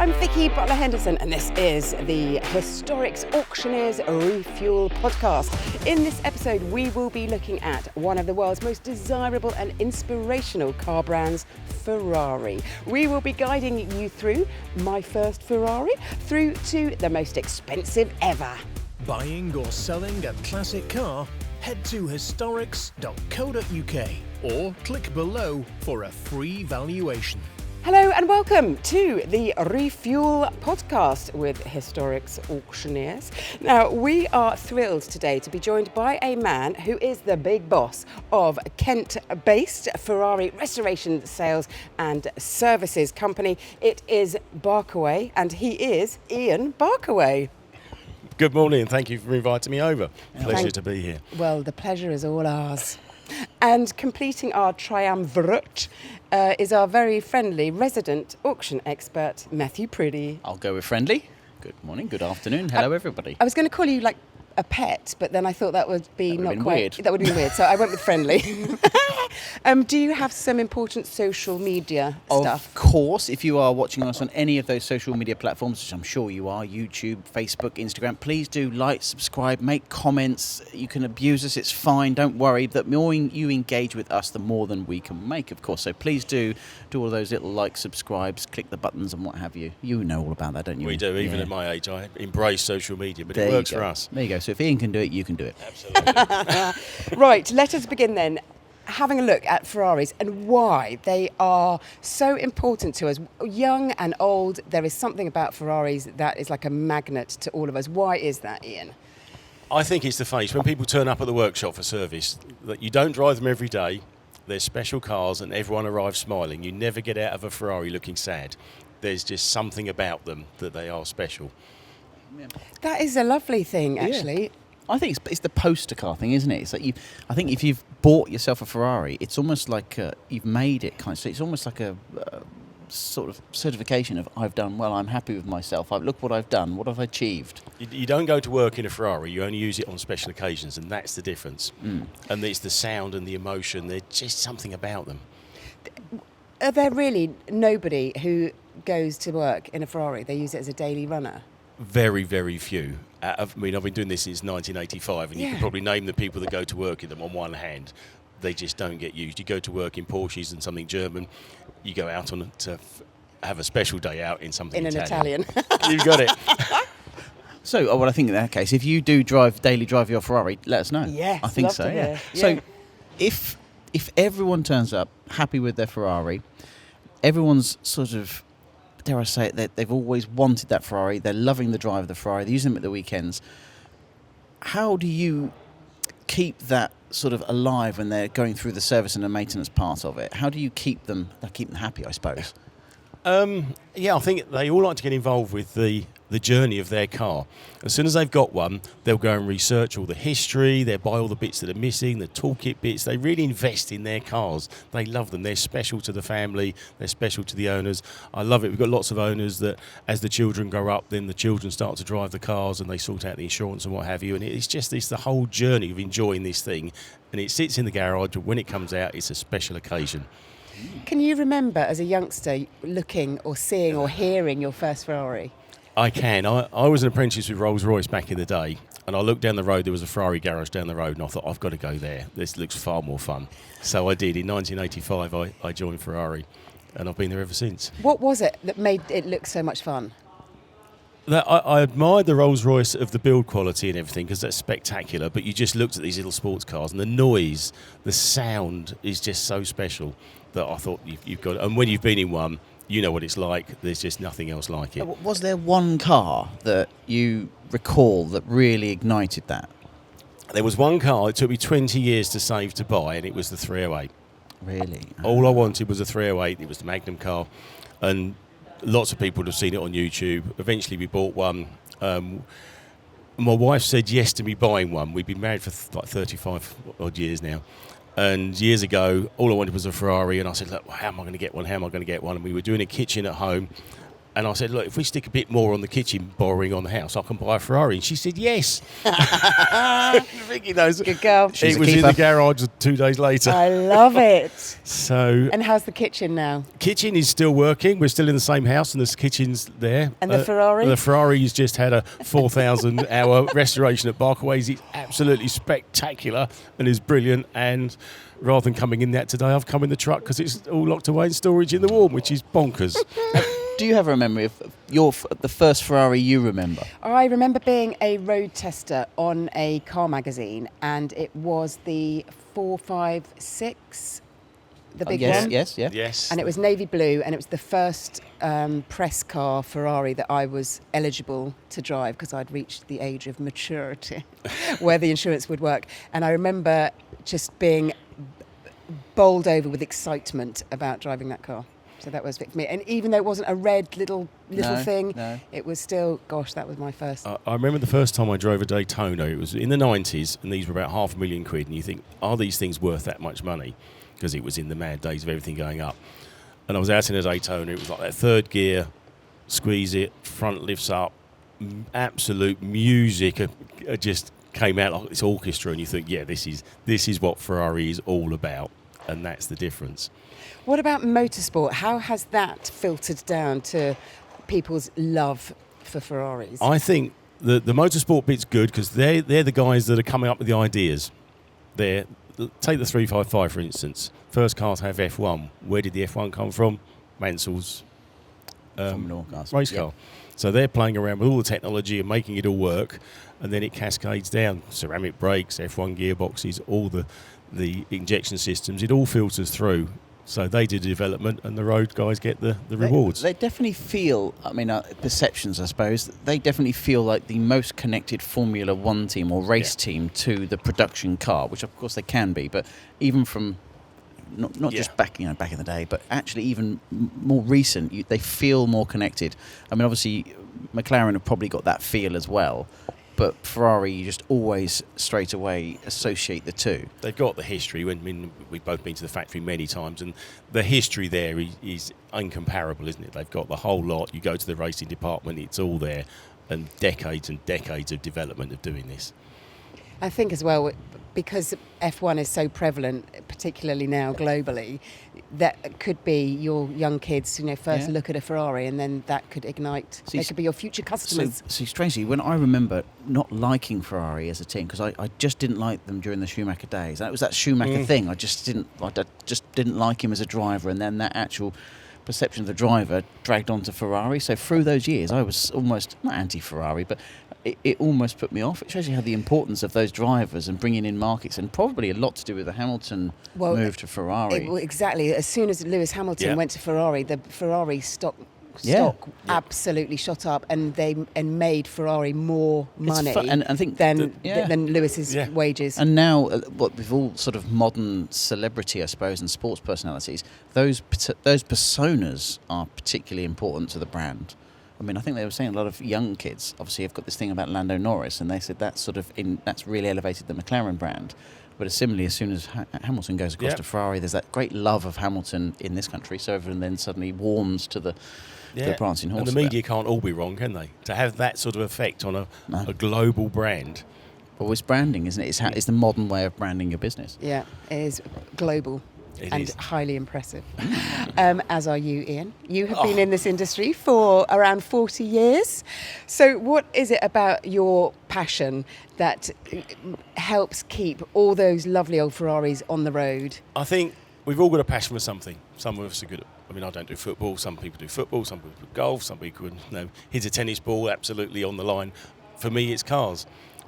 I'm Vicki, Butler, Henderson, and this is the Historics Auctioneers Refuel Podcast. In this episode, we will be looking at one of the world's most desirable and inspirational car brands, Ferrari. We will be guiding you through my first Ferrari, through to the most expensive ever. Buying or selling a classic car? Head to historics.co.uk or click below for a free valuation. Hello and welcome to the Refuel Podcast with Historics Auctioneers. Now, we are thrilled today to be joined by a man who is the big boss of Kent-based Ferrari restoration sales and services company. It is Barkaway, and he is Ian Barkaway. Good morning and thank you for inviting me over. Pleasure to be here. Well, the pleasure is all ours. And completing our triumvirate is our very friendly resident auction expert, Matthew Priddy. I'll go with friendly. Good morning, good afternoon. Hello, everybody. I was going to call you like a pet, but then I thought that would be not quite weird. That would be weird, so I went with friendly. Do you have some important social media stuff? Of course, if you are watching us on any of those social media platforms, which I'm sure you are, YouTube, Facebook, Instagram, please do like, subscribe, make comments. You can abuse us, it's fine, don't worry. The more you engage with us, the more than we can make, of course. So please do all those little likes, subscribes, click the buttons and what have you. You know all about that, don't you? We do, even at my age. I embrace social media, but it works for us. There you go. So if Ian can do it, you can do it. Absolutely. Right, let us begin then. Having a look at Ferraris and why they are so important to us. Young and old, there is something about Ferraris that is like a magnet to all of us. Why is that, Ian? I think it's the face. When people turn up at the workshop for service, that you don't drive them every day. They're special cars and everyone arrives smiling. You never get out of a Ferrari looking sad. There's just something about them that they are special. That is a lovely thing, actually. Yeah. I think it's the poster car thing, isn't it? It's like I think if you've bought yourself a Ferrari, it's almost like you've made it kind of. So it's almost like a sort of certification of I've done well. I'm happy with myself. Look what I've done. What have I achieved? You don't go to work in a Ferrari. You only use it on special occasions, and that's the difference. And it's the sound and the emotion. There's just something about them. Are there really nobody who goes to work in a Ferrari? They use it as a daily runner? Very, very few. I've been doing this since 1985, and you can probably name the people that go to work in them on one hand. They just don't get used. You go to work in Porsches and something German. You go out to have a special day out in something Italian. You've got it. So, I think in that case, if you do daily drive your Ferrari, let us know. Yes, I think love so. to Yeah. hear. So, if everyone turns up happy with their Ferrari, everyone's sort of, dare I say it, they've always wanted that Ferrari. They're loving the drive of the Ferrari. They use them at the weekends. How do you keep that sort of alive when they're going through the service and the maintenance part of it? How do you keep them happy, I suppose? I think they all like to get involved with the journey of their car. As soon as they've got one, they'll go and research all the history, they'll buy all the bits that are missing, the toolkit bits. They really invest in their cars. They love them. They're special to the family. They're special to the owners. I love it. We've got lots of owners that as the children grow up, then the children start to drive the cars and they sort out the insurance and what have you. And it's the whole journey of enjoying this thing. And it sits in the garage, but when it comes out, it's a special occasion. Can you remember as a youngster looking or seeing or hearing your first Ferrari? I can. I was an apprentice with Rolls-Royce back in the day, and I looked down the road, there was a Ferrari garage down the road, and I thought, I've got to go there. This looks far more fun. So I did. In 1985, I joined Ferrari, and I've been there ever since. What was it that made it look so much fun? I admired the Rolls-Royce of the build quality and everything, because that's spectacular, but you just looked at these little sports cars, and the noise, the sound is just so special that I thought you've got it. And when you've been in one, you know what it's like. There's just nothing else like it. Was there one car that you recall that really ignited that? There was one car, it took me 20 years to save to buy, and it was the 308. Really? All I wanted was a 308. It was the Magnum car, and lots of people have seen it on YouTube. Eventually we bought one. My wife said yes to me buying one. We've been married for like 35 odd years now. And years ago, all I wanted was a Ferrari, and I said, look, how am I going to get one? And we were doing a kitchen at home, And I said, look, if we stick a bit more on the kitchen borrowing on the house, I can buy a Ferrari. And she said, yes. Vicki knows. Good girl. It was in the garage 2 days later. I love it. So, And how's the kitchen now? kitchen is still working. We're still in the same house, and the kitchen's there. And the Ferrari? The Ferrari's just had a 4,000-hour restoration at Barkaways. It's absolutely spectacular and is brilliant. And rather than coming in that today, I've come in the truck because it's all locked away in storage in the warm, which is bonkers. Do you have a memory of the first Ferrari you remember? I remember being a road tester on a car magazine, and it was the 456, the big one. Yes. Yes. And it was navy blue, and it was the first press car Ferrari that I was eligible to drive because I'd reached the age of maturity where the insurance would work. And I remember just being bowled over with excitement about driving that car. So that was Vic for me. And even though it wasn't a red little thing, it was still, gosh, that was my first. I remember the first time I drove a Daytona. It was in the 90s, and these were about £500,000 and you think, are these things worth that much money? Because it was in the mad days of everything going up. And I was out in a Daytona. It was like that third gear, squeeze it, front lifts up, absolute music just came out like this orchestra, and you think, yeah, this is what Ferrari is all about, and that's the difference. What about motorsport? How has that filtered down to people's love for Ferraris? I think the motorsport bit's good because they're the guys that are coming up with the ideas. Take the 355 for instance. First car to have F1. Where did the F1 come from? Mansell's race car. So they're playing around with all the technology and making it all work, and then it cascades down. Ceramic brakes, F1 gearboxes, all the injection systems. It all filters through. So they do the development, and the road guys get the rewards. They definitely feel, perceptions, I suppose, they definitely feel like the most connected Formula One team or race team to the production car, which of course they can be, but even from not just back in the day, but actually even more recent, they feel more connected. I mean, obviously, McLaren have probably got that feel as well. But Ferrari, you just always straight away associate the two. They've got the history. We've both been to the factory many times, and the history there is incomparable, isn't it? They've got the whole lot. You go to the racing department, it's all there, and decades of development of doing this. I think as well, because F1 is so prevalent, particularly now globally, that could be your young kids, first look at a Ferrari, and then that could ignite. They could be your future customers. So strangely, when I remember not liking Ferrari as a team, because I just didn't like them during the Schumacher days. That was that Schumacher thing. I just didn't like him as a driver, and then that actual perception of the driver dragged on to Ferrari. So through those years, I was almost not anti-Ferrari, but it almost put me off. It shows you how the importance of those drivers and bringing in markets, and probably a lot to do with the Hamilton move to Ferrari. Exactly. As soon as Lewis Hamilton went to Ferrari, the Ferrari stock absolutely shot up, and made Ferrari more money than Lewis's wages. And now, with all sort of modern celebrity, I suppose, and sports personalities, those personas are particularly important to the brand. I mean, I think they were saying a lot of young kids obviously have got this thing about Lando Norris, and they said that's really elevated the McLaren brand. But similarly, as soon as Hamilton goes across to Ferrari, there's that great love of Hamilton in this country. So everyone then suddenly warms to the prancing horse. And the media can't all be wrong, can they? To have that sort of effect on a global brand. Well, it's branding, isn't it? It's the modern way of branding your business. Yeah, it is global. It is highly impressive. As are you, Ian. You have been in this industry for around 40 years. So what is it about your passion that helps keep all those lovely old Ferraris on the road? I think we've all got a passion for something. Some of us are good at, I don't do football. Some people do football. Some people do golf. Some people hit a tennis ball absolutely on the line. For me, it's cars.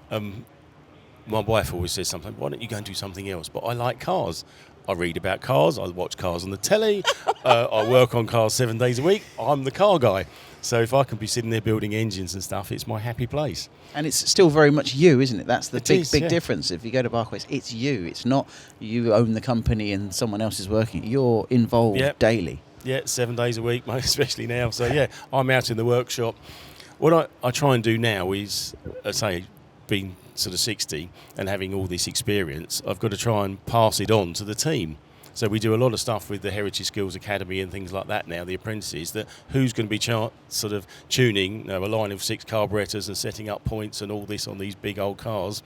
My wife always says something, why don't you go and do something else? But I like cars. I read about cars, I watch cars on the telly, I work on cars 7 days a week. I'm the car guy. So if I can be sitting there building engines and stuff, it's my happy place. And it's still very much you, isn't it? That's the big difference. If you go to Barkaways, it's you. It's not you own the company and someone else is working. You're involved daily. Yeah, 7 days a week, especially now. So I'm out in the workshop. What I try and do now is, being sort of 60 and having all this experience, I've got to try and pass it on to the team. So we do a lot of stuff with the Heritage Skills Academy and things like that now, the apprentices, that who's going to be sort of tuning a line of 6 carburettors and setting up points and all this on these big old cars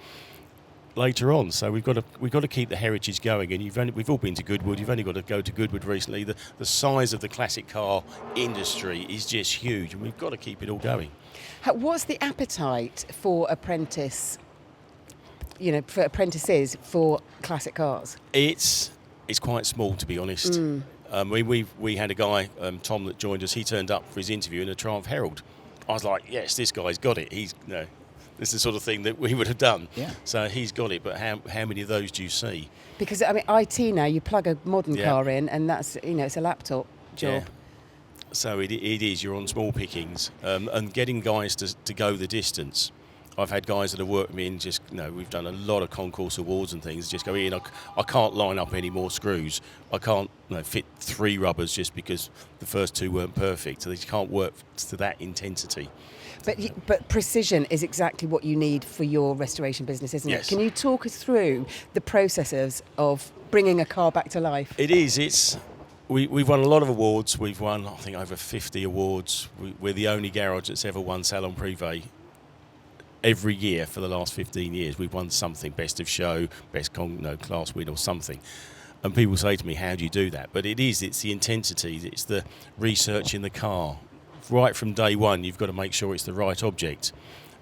later on. So we've got to keep the heritage going, and we've all been to Goodwood. You've only got to go to Goodwood recently. The size of the classic car industry is just huge, and we've got to keep it all going. What's the appetite for apprentices for classic cars? It's quite small, to be honest. We had a guy, Tom, that joined us. He turned up for his interview in a Triumph Herald. I was like, yes, this guy's got it. This is the sort of thing that we would have done. Yeah. So he's got it, but how many of those do you see? Because, I mean, IT now, you plug a modern car in and that's, it's a laptop job. Yeah. So it is, you're on small pickings, and getting guys to go the distance. I've had guys that have worked with me and we've done a lot of concourse awards and things, just go, Ian, I can't line up any more screws. I can't fit 3 rubbers just because the first 2 weren't perfect. So they can't work to that intensity. But precision is exactly what you need for your restoration business, isn't Yes. it? Can you talk us through the processes of bringing a car back to life? It is. We've won a lot of awards. We've won, I think, over 50 awards. We're the only garage that's ever won Salon Privé. Every year for the last 15 years, we've won something, best of show, best class win or something. And people say to me, how do you do that? But it's the intensity, it's the research in the car. Right from day one, you've got to make sure it's the right object.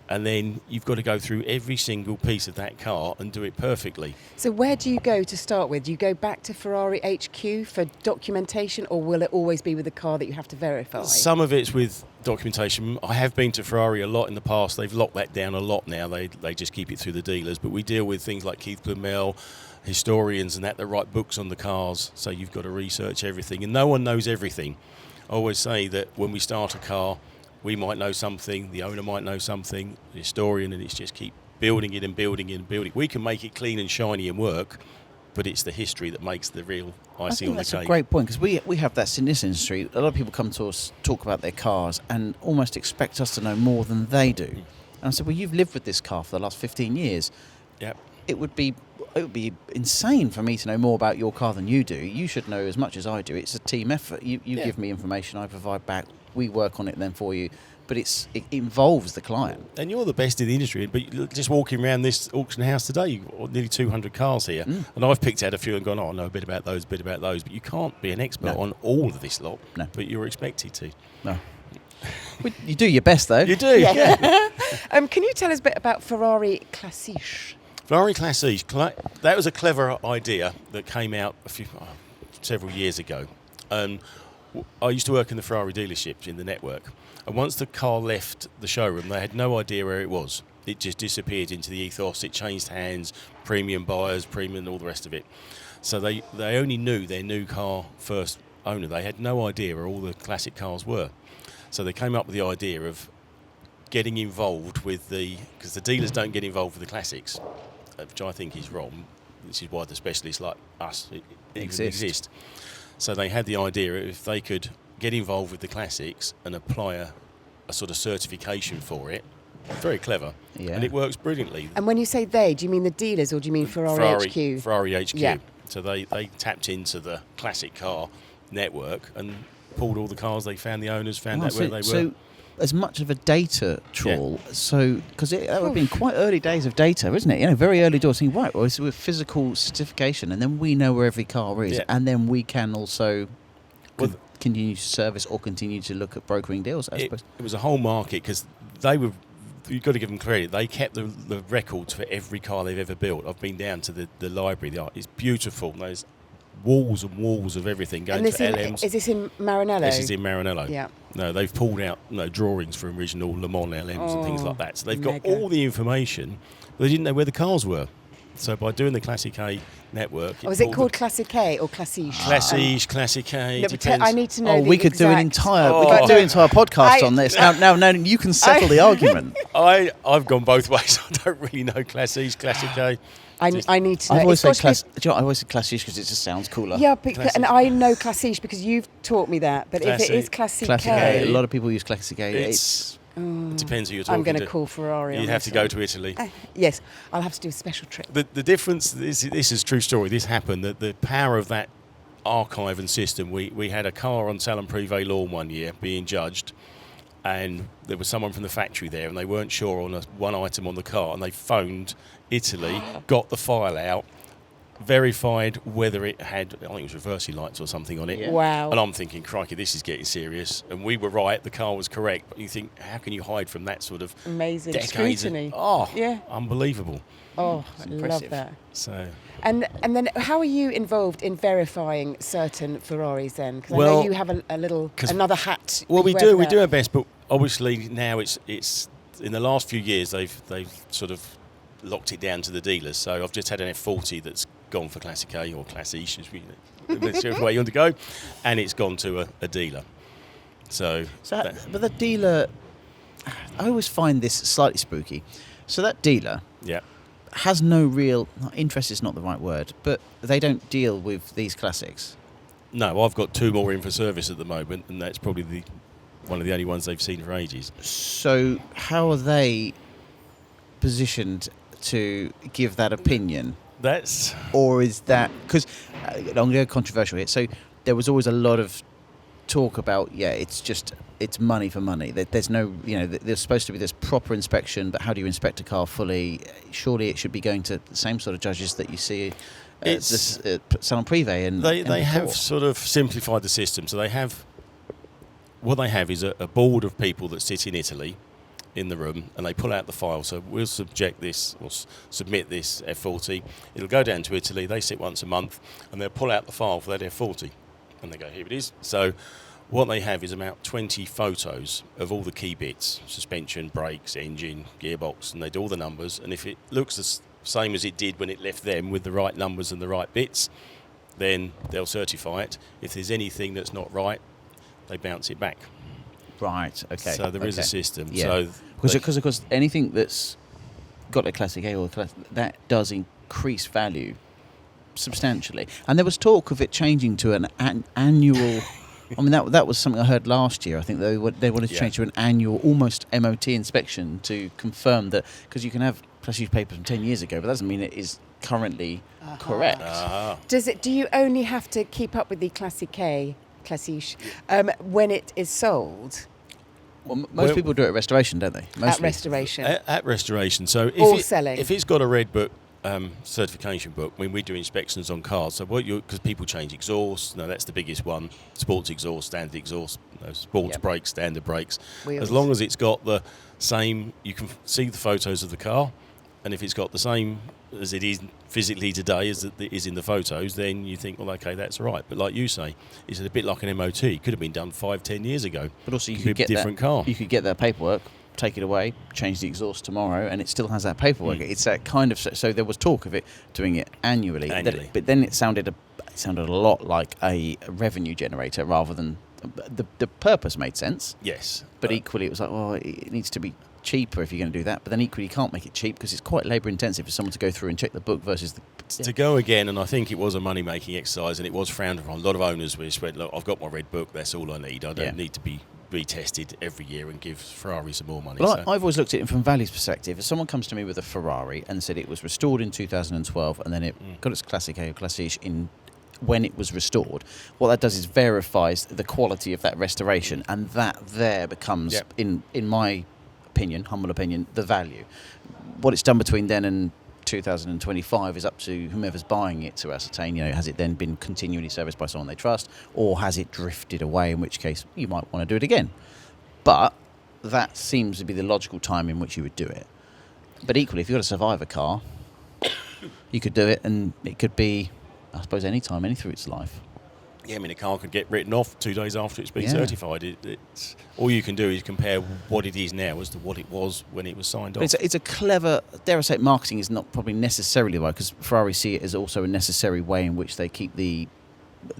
And then you've got to go through every single piece of that car and do it perfectly. So where do you go to start with? Do you go back to Ferrari HQ for documentation, or will it always be with the car that you have to verify? Some of it's with documentation. I have been to Ferrari a lot in the past. They've locked that down a lot now. They just keep it through the dealers. But we deal with things like Keith Blumell, historians and that write books on the cars. So you've got to research everything. And no one knows everything. I always say that when we start a car, we might know something, the owner might know something, the historian, and it's just keep building it and building it and building it. We can make it clean and shiny and work, but it's the history that makes the real icing on the cake. That's a great point, because we have that in this industry. A lot of people come to us, talk about their cars, and almost expect us to know more than they do. And I said, well, you've lived with this car for the last 15 years. Yep. It would be insane for me to know more about your car than you do. You should know as much as I do. It's a team effort. You give me information, I provide back. We work on it then for you. But it involves the client. And you're the best in the industry. But just walking around this auction house today, you've got nearly 200 cars here. And I've picked out a few and gone, I know a bit about those. But you can't be an expert on all of this lot. No. But you're expected to. No. You do your best, though. You do, yeah. Can you tell us a bit about Ferrari Classiche? Ferrari Classiche, that was a clever idea that came out several years ago. I used to work in the Ferrari dealerships in the network. And once the car left the showroom, they had no idea where it was. It just disappeared into the ethos. It changed hands, premium buyers, premium, all the rest of it. So they only knew their new car first owner. They had no idea where all the classic cars were. So they came up with the idea of getting involved with because the dealers don't get involved with the classics, which I think is wrong. This is why the specialists like us exist. So they had the idea if they could get involved with the classics and apply a sort of certification for it. Very clever. Yeah. And it works brilliantly. And when you say they, do you mean the dealers or do you mean Ferrari HQ? Ferrari HQ. Yeah. So they tapped into the classic car network and pulled all the cars. They found the owners, found out where they were. So as much of a data trawl, because that would have been quite early days of data, isn't it? Very early doors. Thinking, right, well, so with physical certification, and then we know where every car is, and then we can also continue to service or continue to look at brokering deals, I suppose. It was a whole market because you've got to give them credit. They kept the records for every car they've ever built. I've been down to the library. It's beautiful. There's walls and walls of everything going to LMs. Is this in Maranello? This is in Maranello. Yeah. No, they've pulled out drawings for original Le Mans LMs and things like that. So they've got all the information, but they didn't know where the cars were. So by doing the Classic A network... Is it called Classic A or Classiche? Classiche, Classic A, no, depends. I need to know we could do an entire podcast on this. Now, you can settle the argument. I've gone both ways. I don't really know Classiche, Classic A. I need to know. I always say Classiche because it just sounds cooler. Yeah, and I know Classiche because you've taught me that. But if it is Classic A... A lot of people use Classic A. It depends who you're talking to. I'm going to call Ferrari. You have to go to Italy. Yes, I'll have to do a special trip. The difference, this is a true story, this happened, that the power of that archive and system. We had a car on Salon Privé lawn one year being judged, and there was someone from the factory there, and they weren't sure on one item on the car, and they phoned Italy, got the file out, verified whether it had, I think it was reversing lights or something on it. Yeah. Wow. And I'm thinking, crikey, this is getting serious. And we were right, the car was correct. But you think, how can you hide from that sort of Amazing decades scrutiny. Yeah, unbelievable. Oh, I love impressive. that. So, And then how are you involved in verifying certain Ferraris then? Because I know you have another hat. well, that you we wear do for that. our best, but obviously now it's in the last few years they've sort of locked it down to the dealers. So I've just had an F40 that's gone for Classic A or Classiche, whichever way you want to go, and it's gone to a dealer. But the dealer, I always find this slightly spooky. So that dealer has no real interest is not the right word, but they don't deal with these classics. No, I've got 2 more in for service at the moment, and that's probably one of the only ones they've seen for ages. So how are they positioned to give that opinion? Or is that because I'm going to go controversial here? So there was always a lot of talk about it's money for money. There's no there's supposed to be this proper inspection, but how do you inspect a car fully? Surely it should be going to the same sort of judges that you see at Salon Privé and they have sort of simplified the system. So what they have is a board of people that sit in Italy in the room, and they pull out the file. So we'll submit this F40. It'll go down to Italy. They sit once a month, and they'll pull out the file for that F40, and they go, here it is. So what they have is about 20 photos of all the key bits: suspension, brakes, engine, gearbox, and they do all the numbers. And if it looks the same as it did when it left them with the right numbers and the right bits, then they'll certify it. If there's anything that's not right, they bounce it back. Right. Okay. So there is a system. Yeah. Because of course anything that's got a Classic A or that does increase value substantially. And there was talk of it changing to an annual. I mean that was something I heard last year. I think they wanted to change to an annual, almost MOT inspection to confirm that, because you can have Classiche papers from 10 years ago, but that doesn't mean it is currently correct. Do you only have to keep up with the Classiche when it is sold? Well, most people do it at restoration, don't they? Mostly. At restoration. At restoration. So selling. If it's got a red book certification book, when we do inspections on cars, so because people change exhaust, that's the biggest one: sports exhaust, standard exhaust, sports brakes, standard brakes. Wheels. As long as it's got the same, you can see the photos of the car, and if it's got the same as it is physically today as it is in the photos, then you think, well, okay, that's right. But like you say, it's a bit like an MOT. It could have been done 5-10 years ago. But also you could could get different car. You could get their paperwork, take it away, change the exhaust tomorrow, and it still has that paperwork. It's that kind of. So there was talk of it doing it annually. But then it sounded a lot like a revenue generator rather than the purpose made sense. Yes. But equally, it was like, well, it needs to be cheaper if you're going to do that. But then equally, you can't make it cheap because it's quite labour intensive for someone to go through and check the book versus to go again. And I think it was a money making exercise, and it was frowned upon. A lot of owners went, look, I've got my red book. That's all I need. I don't need to be retested every year and give Ferrari some more money. Well, I've always looked at it from Valley's perspective. If someone comes to me with a Ferrari and said it was restored in 2012 and then it got its Classic A or Classiche in when it was restored, what that does is verifies the quality of that restoration, and that there becomes, in my opinion, humble opinion, the value. What it's done between then and 2025 is up to whomever's buying it to ascertain, has it then been continually serviced by someone they trust, or has it drifted away, in which case you might want to do it again. But that seems to be the logical time in which you would do it. But equally, if you've got a Survivor car, you could do it, and it could be, I suppose, any time, any through its life. Yeah, I mean, a car could get written off 2 days after it's been certified. It's all you can do is compare what it is now as to what it was when it was signed off. It's a clever, dare I say, marketing is not probably necessarily right, because Ferrari see it as also a necessary way in which they keep the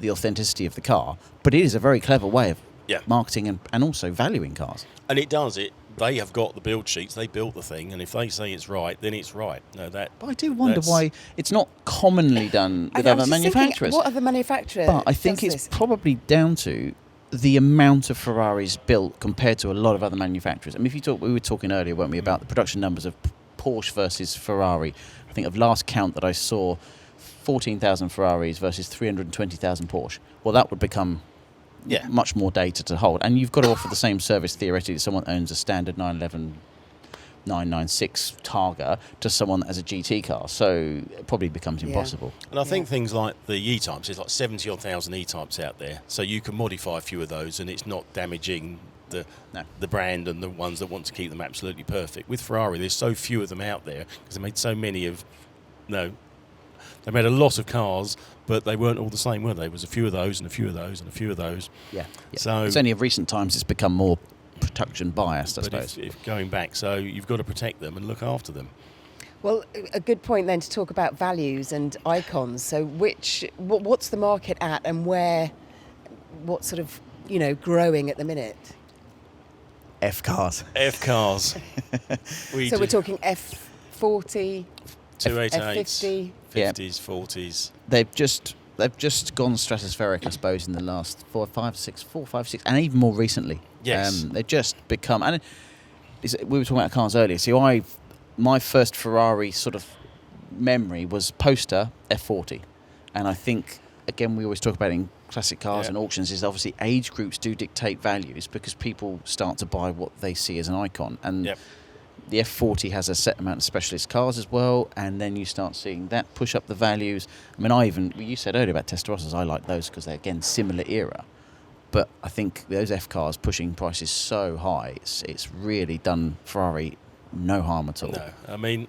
authenticity of the car. But it is a very clever way of marketing and also valuing cars. And it does it. They have got the build sheets. They built the thing, and if they say it's right, then it's right. But I do wonder why it's not commonly done with other manufacturers. What other manufacturer? But I think it's probably down to the amount of Ferraris built compared to a lot of other manufacturers. I mean, we were talking earlier, weren't we, about the production numbers of Porsche versus Ferrari. I think of last count that I saw, 14,000 Ferraris versus 320,000 Porsche. Well, that would become much more data to hold. And you've got to offer the same service, theoretically, to someone that owns a standard 911, 996 Targa to someone that has a GT car. So it probably becomes impossible. And I think things like the E-Types, there's like 70-odd thousand E-Types out there. So you can modify a few of those and it's not damaging the brand and the ones that want to keep them absolutely perfect. With Ferrari, there's so few of them out there because they made so many of... No, they made a lot of cars, but they weren't all the same, were they? There was a few of those and a few of those and a few of those. Yeah. So it's only of recent times it's become more production biased, I suppose. If going back, so you've got to protect them and look after them. Well, a good point then to talk about values and icons. So what's the market at and what's sort of, growing at the minute? F cars. We're talking F40, 288s, F50. 50s, 40s. They've just gone stratospheric, I suppose, in the last 4, 5, 6, and even more recently. Yes. They've just become... And we were talking about cars earlier. So my first Ferrari sort of memory was poster F40. And I think, again, we always talk about in classic cars and auctions, is obviously age groups do dictate values because people start to buy what they see as an icon. And the F40 has a set amount of specialist cars as well, and then you start seeing that push up the values. I mean, you said earlier about Testarossas, I like those because they're, again, similar era. But I think those F cars pushing prices so high, it's really done Ferrari no harm at all. No, I mean,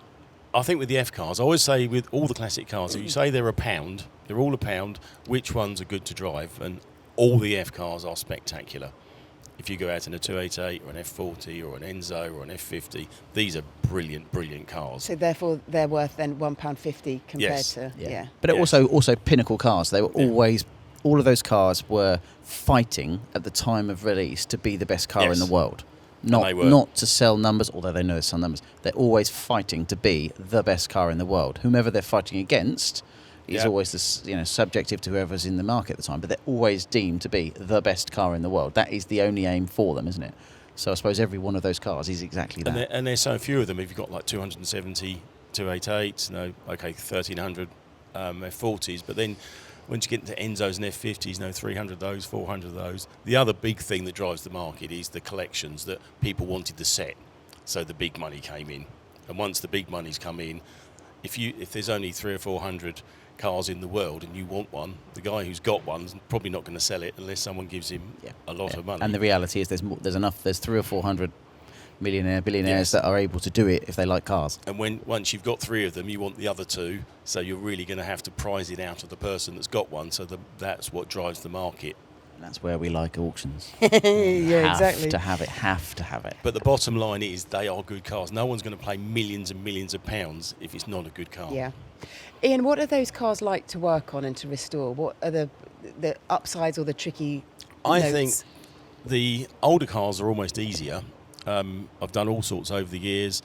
I think with the F cars, I always say with all the classic cars, if you say they're £1, they're all £1, which ones are good to drive? And all the F cars are spectacular. If you go out in a 288 or an F40 or an Enzo or an F50, these are brilliant, brilliant cars. So therefore they're worth then £1.50 compared to... Yeah. But also pinnacle cars. They were always... All of those cars were fighting at the time of release to be the best car in the world. Not to sell numbers, although they know they sell numbers. They're always fighting to be the best car in the world. Whomever they're fighting against is always subjective to whoever's in the market at the time, but they're always deemed to be the best car in the world. That is the only aim for them, isn't it? So I suppose every one of those cars is exactly that. And there's so few of them. If you've got like 270 288s, 1,300 F40s, but then once you get into Enzos and F50s, 300 of those, 400 of those. The other big thing that drives the market is the collections that people wanted to set. So the big money came in. And once the big money's come in, if there's only 300 or 400 cars in the world and you want one, the guy who's got one's probably not going to sell it unless someone gives him a lot of money. And the reality is there's 300 or 400 billionaires that are able to do it if they like cars. And once you've got 3 of them, you want the other 2, so you're really going to have to prize it out of the person that's got one, so that's what drives the market. And that's where we like auctions. Exactly. Have to have it. But the bottom line is they are good cars. No one's going to pay millions and millions of pounds if it's not a good car. Yeah. Ian, what are those cars like to work on and to restore? What are the upsides or the tricky I notes? think the older cars are almost easier. I've done all sorts over the years.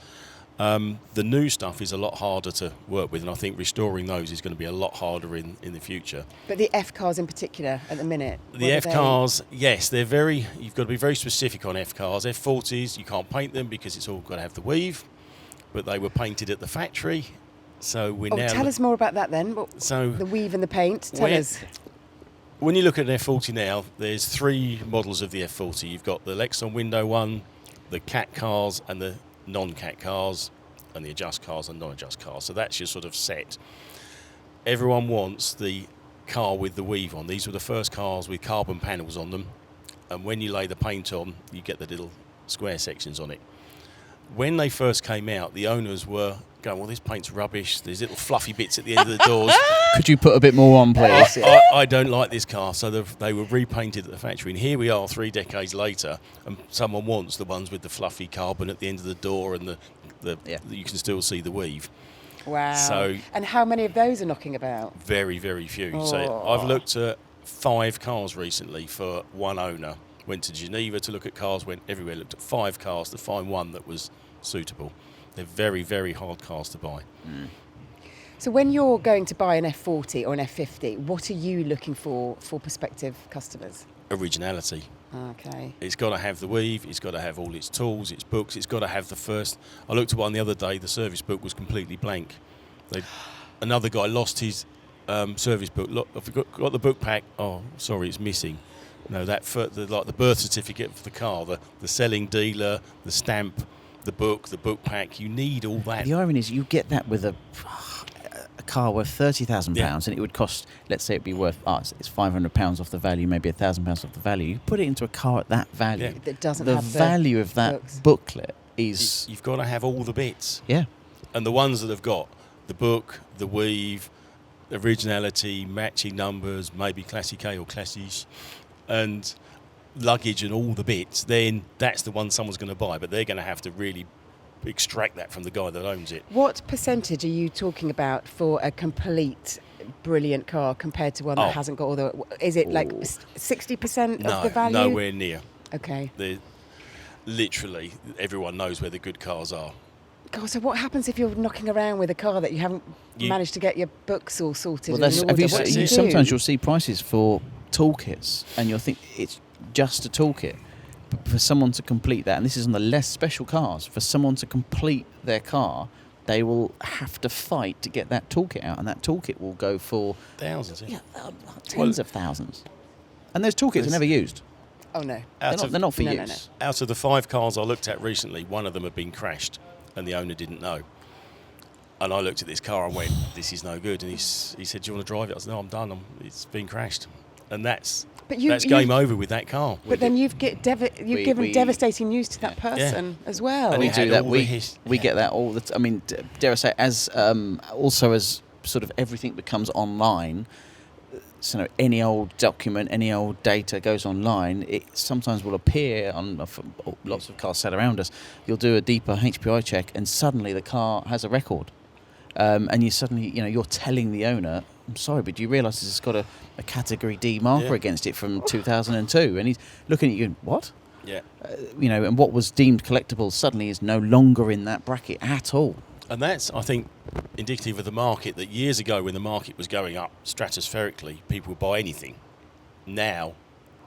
The new stuff is a lot harder to work with, and I think restoring those is going to be a lot harder in the future. But the F cars in particular at the minute? The F cars, yes, you've got to be very specific on F cars. F40s, you can't paint them because it's all got to have the weave, but they were painted at the factory. So tell us more about that then. The weave and the paint, tell us. When you look at an F40 now, there's 3 models of the F40. You've got the Lexon window one, the cat cars and the non-cat cars, and the adjust cars and non-adjust cars. So that's your sort of set. Everyone wants the car with the weave on. These were the first cars with carbon panels on them, and when you lay the paint on, you get the little square sections on it. When they first came out, the owners were going, well, this paint's rubbish, there's little fluffy bits at the end of the doors. Could you put a bit more on, please? I don't like this car. So they were repainted at the factory. And here we are 3 decades later, and someone wants the ones with the fluffy carbon at the end of the door and you can still see the weave. Wow. So, and how many of those are knocking about? Very, very few. So I've looked at 5 cars recently for one owner. Went to Geneva to look at cars, went everywhere, looked at 5 cars to find one that was suitable. They're very, very hard cars to buy. Mm. So when you're going to buy an F40 or an F50, what are you looking for prospective customers? Originality. Okay. It's got to have the weave, it's got to have all its tools, its books, it's got to have the first... I looked at one the other day, the service book was completely blank. another guy lost his service book. Look, I've got the book pack. Oh, sorry, it's missing. No, the birth certificate for the car, the selling dealer, the stamp, the book pack. You need all that. The irony is you get that with a car worth £30,000 and it would cost, let's say it'd be worth, it's £500 off the value, maybe £1,000 off the value. You put it into a car at that value. That doesn't the have value of that books. booklet is... You've got to have all the bits. Yeah. And the ones that have got the book, the weave, originality, matching numbers, maybe Classique or Classiche, and luggage and all the bits, then that's the one someone's going to buy. But they're going to have to really extract that from the guy that owns it. What percentage are you talking about for a complete brilliant car compared to one that hasn't got all the... Is it like 60% of the value? No, nowhere near. Okay. Literally, everyone knows where the good cars are. God, so what happens if you're knocking around with a car that you haven't managed to get your books all sorted Well, and in order? sometimes you'll see prices for toolkits and you'll think it's just a toolkit. But for someone to complete that, and this is on the less special cars, for someone to complete their car, they will have to fight to get that toolkit out, and that toolkit will go for... Thousands. Tens of thousands. And those toolkits are never used. Oh, no. They're not for use. No. Out of the 5 cars I looked at recently, one of them had been crashed, and the owner didn't know. And I looked at this car and went, this is no good. And he said, do you want to drive it? I said, no, I'm done. It's been crashed. And that's game over with that car. But then you've given devastating news to that person as well. And we do that. We get that all the time. I mean, dare I say, as also as sort of everything becomes online, so any old document, any old data goes online, it sometimes will appear on lots of cars sat around us. You'll do a deeper HPI check and suddenly the car has a record. And you suddenly, you're telling the owner, I'm sorry, but do you realise this has got a Category D marker against it from 2002? And he's looking at you, what? Yeah. And what was deemed collectible suddenly is no longer in that bracket at all. And that's, I think, indicative of the market, that years ago when the market was going up stratospherically, people would buy anything. Now,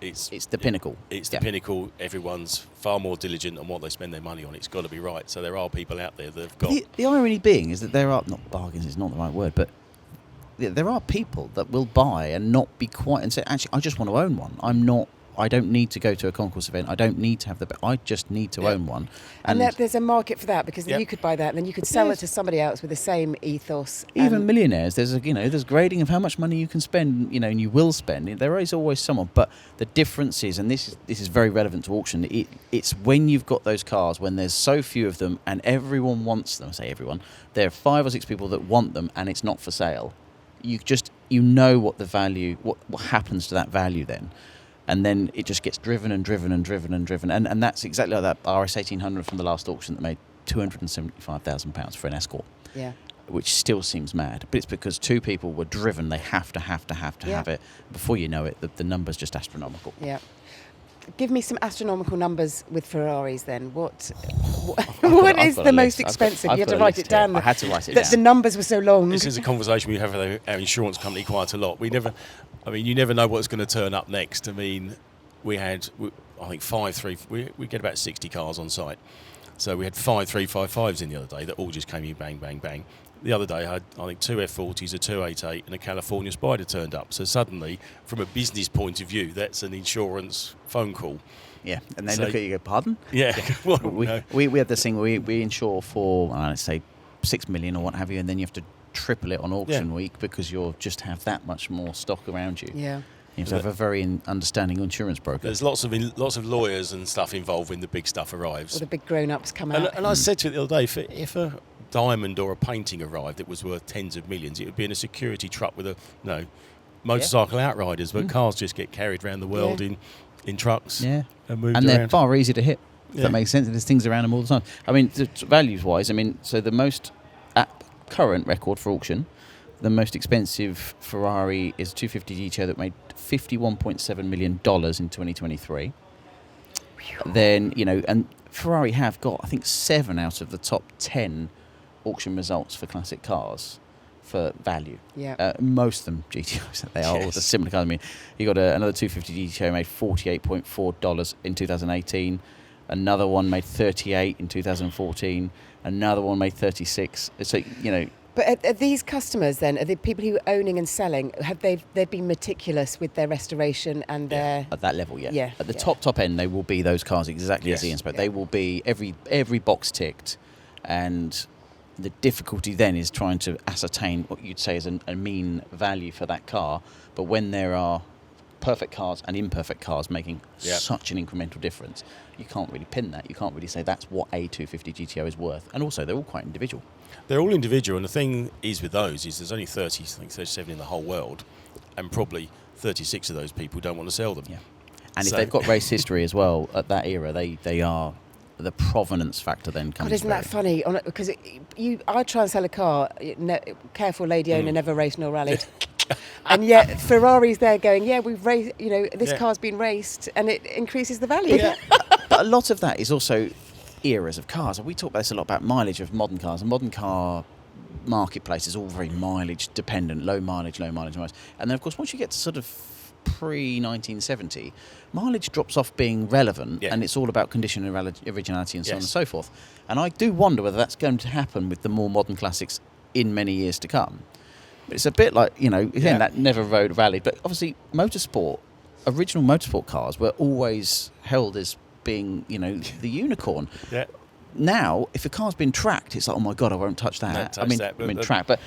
it's the pinnacle. It's the pinnacle. Everyone's far more diligent on what they spend their money on. It's got to be right. So there are people out there that have got... The irony being is that there are, not bargains is not the right word, but there are people that will buy and not be quite, and say, actually, I just want to own one. I don't need to go to a concourse event. I don't need to have I just need to own one. And there's a market for that, because then you could buy that and then you could sell it to somebody else with the same ethos. Even millionaires, there's grading of how much money you can spend, and you will spend. There is always someone, but the difference is, and this is very relevant to auction, it's when you've got those cars, when there's so few of them and everyone wants them, I say everyone, there are 5 or 6 people that want them and it's not for sale. You know what the value, what happens to that value then. And then it just gets driven and driven and driven and driven. And that's exactly like that RS 1800 from the last auction that made £275,000 for an Escort. Yeah. Which still seems mad. But it's because 2 people were driven. They have to have it. Before you know it, the number's just astronomical. Yeah. Give me some astronomical numbers with Ferraris then. What is the most expensive? You had to write it down. I had to write it down. The numbers were so long. This is a conversation we have with our insurance company quite a lot. You never know what's going to turn up next. I mean, we had, I think, we get about 60 cars on site. So we had 5 355s in the other day that all just came in bang, bang, bang. The other day I had, I think, 2 F40s, a 288 and a California Spider turned up. So suddenly, from a business point of view, that's an insurance phone call. Yeah, and they look at you and go, pardon? Yeah. Well, we have this thing where we insure for, let's say, 6 million or what have you, and then you have to triple it on auction week because you'll just have that much more stock around you. Yeah. You have to have a very understanding insurance broker. There's lots of lawyers and stuff involved when the big stuff arrives. Or the big grown-ups come out. And I said to it the other day, if a diamond or a painting arrived that was worth tens of millions, it would be in a security truck with motorcycle outriders, but cars just get carried around the world in trucks and moved around. They're far easier to hit, if that makes sense. There's things around them all the time. I mean, values-wise, so the most, at current record for auction, the most expensive Ferrari is a 250 GTO that made $51.7 million in 2023. Then, and Ferrari have got, I think, 7 out of the top 10 auction results for classic cars for value. Yeah. Most of them GTOs, they are all the similar cars. I mean, you got another 250 GTO made $48.4 in 2018. Another one made $38 in 2014. Another one made $36. So, But are these customers then, are the people who are owning and selling, they've been meticulous with their restoration and their... At that level, yeah. Yeah, At the yeah. top end, they will be those cars exactly as Ian spoke. Yeah. They will be every box ticked, and the difficulty then is trying to ascertain what you'd say is a mean value for that car. But when there are perfect cars and imperfect cars making such an incremental difference, you can't really pin that. You can't really say that's what a 250 GTO is worth. And also, they're all quite individual. They're all individual, and the thing is with those is there's only 37 in the whole world, and probably 36 of those people don't want to sell them. Yeah. And if they've got race history as well at that era, they are... The provenance factor then comes. God, isn't that funny? Because I try and sell a car, careful lady owner, never raced nor rallied. And yet Ferrari's there going, yeah, we've raced, this car's been raced, and it increases the value. Yeah. But a lot of that is also eras of cars. And we talk about this a lot about mileage of modern cars. And modern car marketplace is all very mileage dependent, low mileage. And then, of course, once you get to sort of pre-1970, mileage drops off being relevant, and it's all about condition and originality and so on and so forth. And I do wonder whether that's going to happen with the more modern classics in many years to come. But it's a bit like, again, that never rode rallied, but obviously original motorsport cars were always held as being, the unicorn. Yeah. Now, if a car's been tracked, it's like, oh my God, I won't touch that. Tracked. But,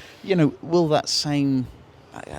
will that same...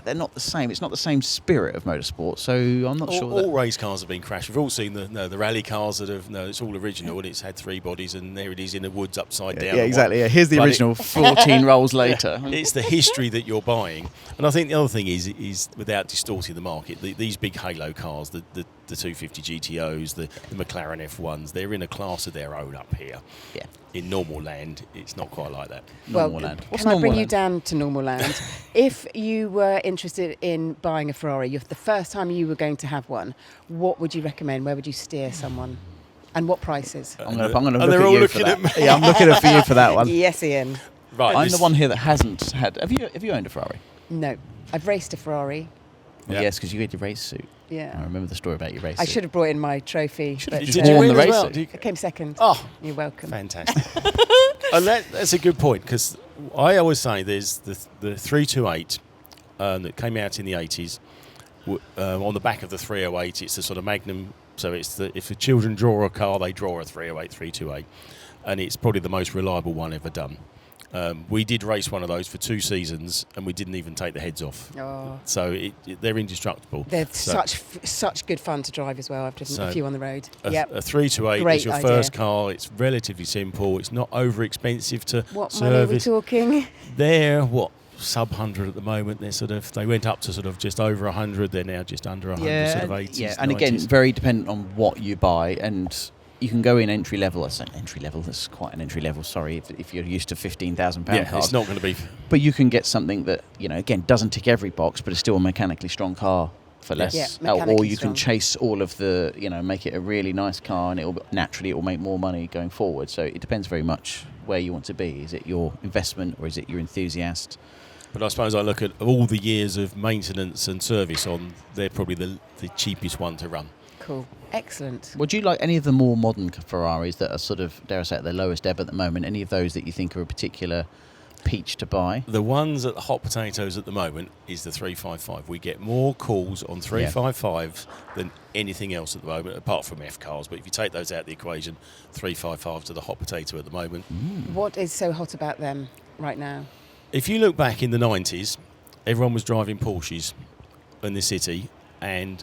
They're not the same. It's not the same spirit of motorsport, so I'm not sure. All race cars have been crashed. We've all seen the rally cars that have. No, it's all original, and it's had 3 bodies, and there it is in the woods upside down. Yeah, exactly. Yeah. Here's the original 14 rolls later. It's the history that you're buying, and I think the other thing is without distorting the market, these big halo cars, the 250 GTOs, the McLaren F1s, they're in a class of their own up here. Yeah. In normal land, it's not quite like that. Normal land. Can I bring you down to normal land? If you were interested in buying a Ferrari, the first time you were going to have one, what would you recommend? Where would you steer someone? And what prices? I'm going to look at you for that. Yeah, I'm looking for you for that one. Yes, Ian. Right. I'm the one here that hasn't had... Have you owned a Ferrari? No. I've raced a Ferrari. Yeah. Yes, because you had your race suit. Yeah. I remember the story about your race suit. I should have brought in my trophy. Did you you win win the as race well? suit? I came second. Oh, you're welcome. Fantastic. And that's a good point, because I always say there's the 328 that came out in the 80s. On the back of the 308, it's the sort of magnum. So it's if the children draw a car, they draw a 308, 328. And it's probably the most reliable one ever done. We did race one of those for 2 seasons, and we didn't even take the heads off. Oh. So they're indestructible. They're such good fun to drive as well. I've driven a few on the road. A 328 Great is your idea. first car. It's relatively simple. It's not over expensive to What money are we service. talking? They're sub 100 at the moment. They went up to sort of just over 100. They're now just under 100, sort of 80s. Yeah, and 90s. again, very dependent on what you buy, and you can go in entry level. I say entry level. That's quite an entry level. Sorry, if you're used to £15,000 cars. It's not going to be. But you can get something that again doesn't tick every box, but it's still a mechanically strong car for less. Yeah, or you strong. can chase all of the, make it a really nice car, and it will make more money going forward. So it depends very much where you want to be. Is it your investment or is it your enthusiast? But I suppose I look at all the years of maintenance and service on. They're probably the cheapest one to run. Cool. Excellent. Would you like any of the more modern Ferraris that are sort of, dare I say, at their lowest ebb at the moment? Any of those that you think are a particular peach to buy? The ones at the hot potatoes at the moment is the 355. We get more calls on 355s than anything else at the moment, apart from F cars. But if you take those out of the equation, 355s are the hot potato at the moment. What is so hot about them right now? If you look back in the 90s, everyone was driving Porsches in the city, and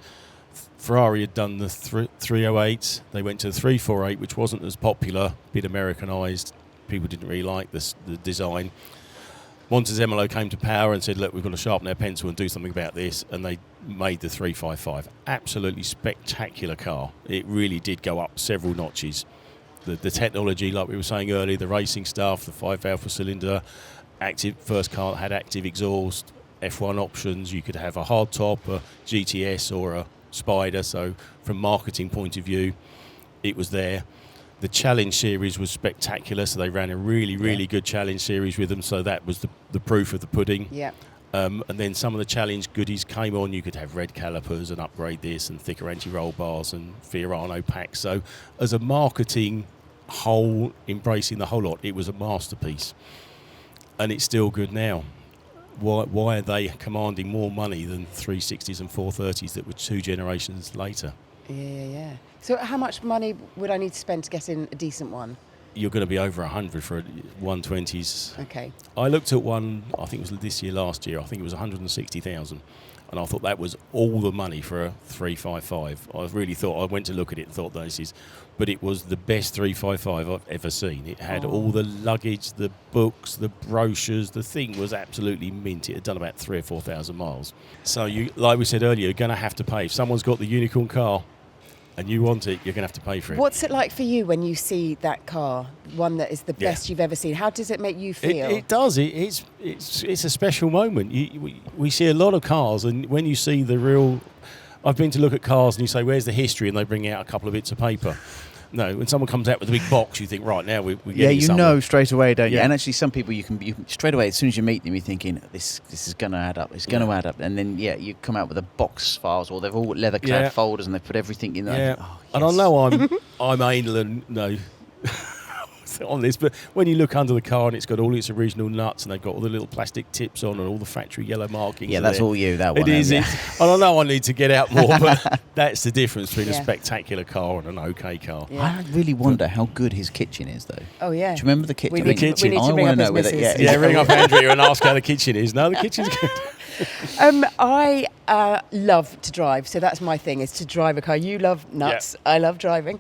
Ferrari had done the 308. They went to the 348, which wasn't as popular, a bit Americanised. People didn't really like the design. Montezemolo came to power and said, look, we've got to sharpen our pencil and do something about this, and they made the 355. Absolutely spectacular car. It really did go up several notches. The technology, like we were saying earlier, the racing stuff, the 5-valve cylinder, first car that had active exhaust, F1 options. You could have a hardtop, a GTS or a Spider. So from marketing point of view, it was there. The Challenge series was spectacular, so they ran a really good Challenge series with them, so that was the proof of the pudding. Yeah. And then some of the Challenge goodies came on. You could have red calipers and upgrade this, and thicker anti-roll bars and Fiorano packs. So as a marketing whole, embracing the whole lot, it was a masterpiece. and it's still good now. Why are they commanding more money than 360s and 430s that were 2 generations later? Yeah. So how much money would I need to spend to get in a decent one? You're going to be over 100 for 120s. Okay. I looked at one, I think it was last year, I think it was 160,000. And I thought that was all the money for a 355. I really thought, I went to look at it and thought but it was the best 355 I've ever seen. It had all the luggage, the books, the brochures. The thing was absolutely mint. It had done about 3,000 or 4,000 miles. So you, like we said earlier, you're going to have to pay. If someone's got the unicorn car and you want it, you're going to have to pay for it. What's it like for you when you see that car, one that is the best you've ever seen? How does it make you feel? It does. It's a special moment. We see a lot of cars, and when you see the real... I've been to look at cars and you say, where's the history? And they bring out a couple of bits of paper. No, when someone comes out with a big box, you think, right, now we're getting somewhere. know straight away, don't you? Yeah. And actually, some people you can straight away, as soon as you meet them, you're thinking, this is going to add up. It's going to add up. And then, you come out with a box files, or they've all leather-clad folders, and they put everything in there. Yeah. Oh, yes. And I know I'm anal and on this, but when you look under the car and it's got all its original nuts and they've got all the little plastic tips on and all the factory yellow markings. Yeah, that's all you, that one. It is. Yeah. And I know I need to get out more, but that's the difference between a spectacular car and an okay car. Yeah. I really wonder how good his kitchen is, though. Oh, yeah. Do you remember the kitchen? We need to ring up his missus. Yeah, ring up Andrea and ask how the kitchen is. No, the kitchen's good. I love to drive, so that's my thing, is to drive a car. You love nuts. Yeah. I love driving.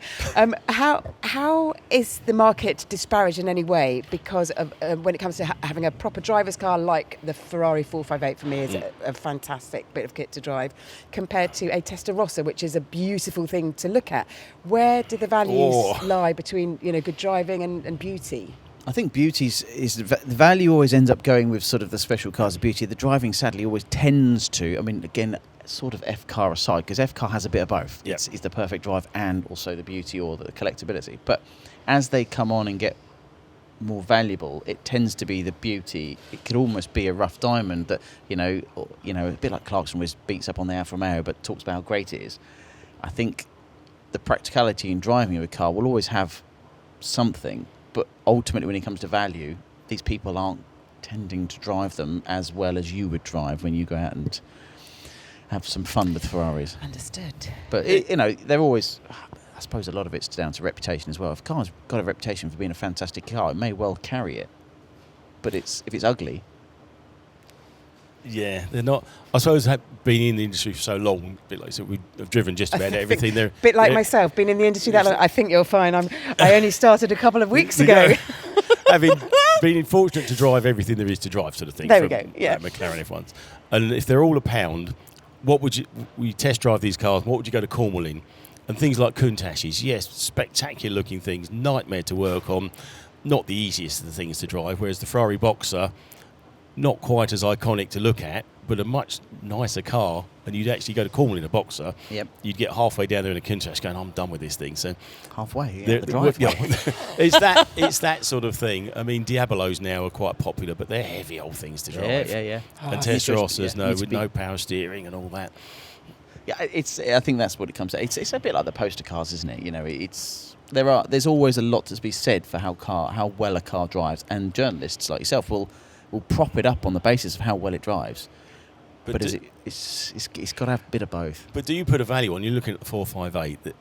How is the market disparaged in any way because of when it comes to having a proper driver's car like the Ferrari 458 for me is a fantastic bit of kit to drive, compared to a Testarossa, which is a beautiful thing to look at. Where do the values lie between good driving and beauty? I think beauty is the value always ends up going with sort of the special cars of beauty. The driving, sadly, always tends to. I mean, again, sort of F car aside, because F car has a bit of both. Yep. It's the perfect drive and also the beauty or the collectability. But as they come on and get more valuable, it tends to be the beauty. It could almost be a rough diamond that a bit like Clarkson, which beats up on the Alfa Romeo, but talks about how great it is. I think the practicality in driving of a car will always have something. But ultimately, when it comes to value, these people aren't tending to drive them as well as you would drive when you go out and have some fun with Ferraris. Understood. But, they're always... I suppose a lot of it's down to reputation as well. If a car's got a reputation for being a fantastic car, it may well carry it. But if it's ugly... Yeah, they're not. I suppose being in the industry for so long, a bit like so we've driven just about everything. They're bit like myself, been in the industry that long. I think you're fine. I only started a couple of weeks ago. Having been fortunate to drive everything there is to drive, sort of thing. There we go. Yeah, McLaren F1s, and if they're all a pound, what would you test drive these cars? What would you go to Cornwall in? And things like Countach's, yes, spectacular looking things, nightmare to work on, not the easiest of the things to drive. Whereas the Ferrari Boxer, not quite as iconic to look at, but a much nicer car. And you'd actually go to Cornwall in a Boxer. Yep. You'd get halfway down there in a Countach going, I'm done with this thing. So halfway, the driveway. It's that sort of thing. I mean, Diabolos now are quite popular, but they're heavy old things to drive. Yeah. And Testarossas, with no power steering and all that. Yeah, I think that's what it comes to. It's a bit like the poster cars, isn't it? There's always a lot to be said for how well a car drives, and journalists like yourself will prop it up on the basis of how well it drives. But it's got to have a bit of both. But do you put a value on? You're looking at the 458. That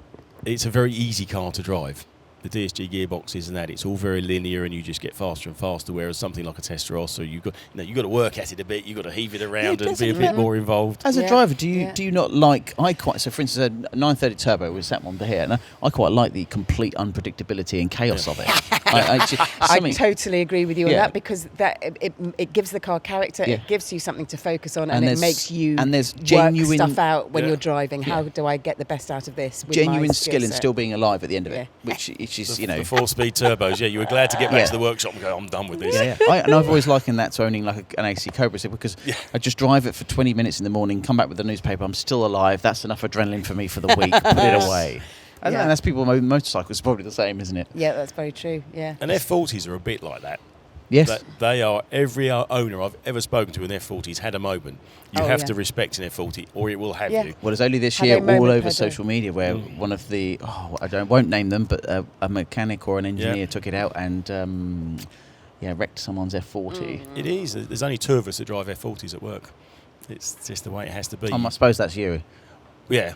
it's a very easy car to drive. The DSG gearboxes and that, it's all very linear, and you just get faster and faster. Whereas something like a Testarossa, you've got to work at it a bit. You've got to heave it around and be a bit more involved. As a driver, do you not like? So for instance, a 930 Turbo was that one here, and I quite like the complete unpredictability and chaos of it. I totally agree with you on that, because that it gives the car character. Yeah. It gives you something to focus on, and it makes you there's genuine work stuff out when you're driving. How do I get the best out of this? With genuine my skill in still being alive at the end of it, which is the 4-speed turbos. Yeah, you were glad to get back to the workshop and go, I'm done with this. Yeah. And I've always likened that to owning like an AC Cobra, because I just drive it for 20 minutes in the morning, come back with the newspaper, I'm still alive. That's enough adrenaline for me for the week. Put it away. And that's people with motorcycles, probably the same, isn't it? Yeah, that's very true. Yeah. And F40s are a bit like that. Yes. They are, every owner I've ever spoken to in F40's had a moment. You have to respect an F40 or it will have you. Well, it's only this year all over social media where one of the, won't name them, but a mechanic or an engineer took it out and wrecked someone's F40. It is. There's only 2 of us that drive F40s at work. It's just the way it has to be. I suppose that's you. Yeah.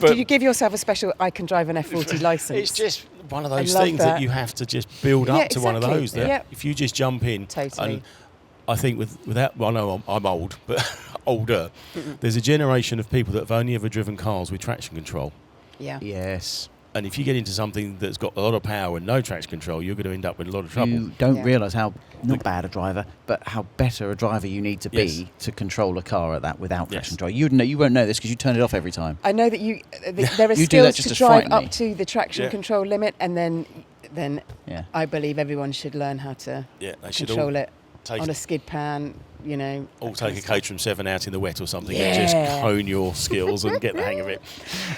Did you give yourself a special I can drive an F40 license? It's just one of those love things that. that you have to just build up to one of those. That Yep. if you just jump in, Totally. and I think without, well, I know I'm old, but older, there's a generation of people that have only ever driven cars with traction control. Yeah. Yes. And if you get into something that's got a lot of power and no traction control, you're going to end up with a lot of trouble. You don't Yeah. realise how not bad a driver, but how better a driver you need to be Yes. to control a car at that without Yes. traction control. You won't know this because you turn it off every time. I know that there are You do that skills just to to drive frighten up me. to the traction Yeah. control limit, and then Yeah. I believe everyone should learn how to Yeah, they should control all it take, on a skid pan, all take a Caterham 7 out in the wet or something Yeah. and just hone your skills and get the hang of it.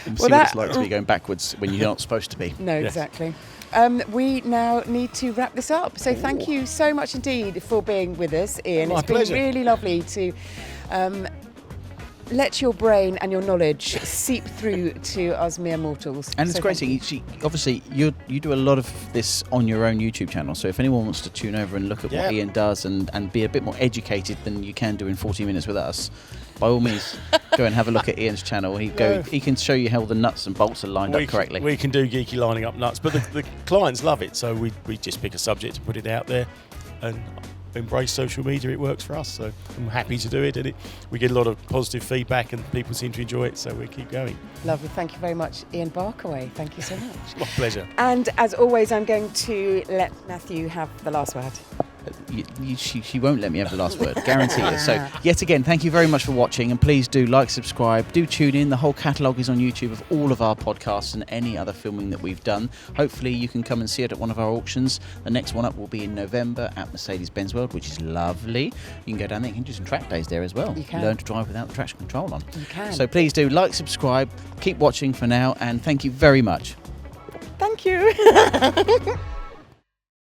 And Well, see what it's that- like to be going backwards when you're not supposed to be. No, Yes. exactly. We now need to wrap this up. So thank you so much indeed for being with us, Ian. My It's been pleasure. really lovely to let your brain and your knowledge seep through to us mere mortals. And it's So great thank seeing obviously you do a lot of this on your own YouTube channel. So if anyone wants to tune over and look at what Yeah. Ian does and be a bit more educated than you can do in 40 minutes with us, by all means, go and have a look at Ian's channel. He can show you how the nuts and bolts are lined up correctly. We can do geeky lining up nuts, but the clients love it, so we just pick a subject and put it out there and embrace social media. It works for us, so I'm happy to do it, and we get a lot of positive feedback and people seem to enjoy it, so we keep going. Lovely. Thank you very much, Ian Barkaway. Thank you so much. My pleasure. And as always, I'm going to let Matthew have the last word. She won't let me have the last word, guarantee you. So yet again, thank you very much for watching, and please do like, subscribe, do tune in. The whole catalogue is on YouTube of all of our podcasts and any other filming that we've done. Hopefully you can come and see it at one of our auctions. The next one up will be in November at Mercedes-Benz World, which is lovely. You can go down there, you can do some track days there as well. You can. Learn to drive without the traction control on. You can. So please do like, subscribe, keep watching for now, and thank you very much. Thank you.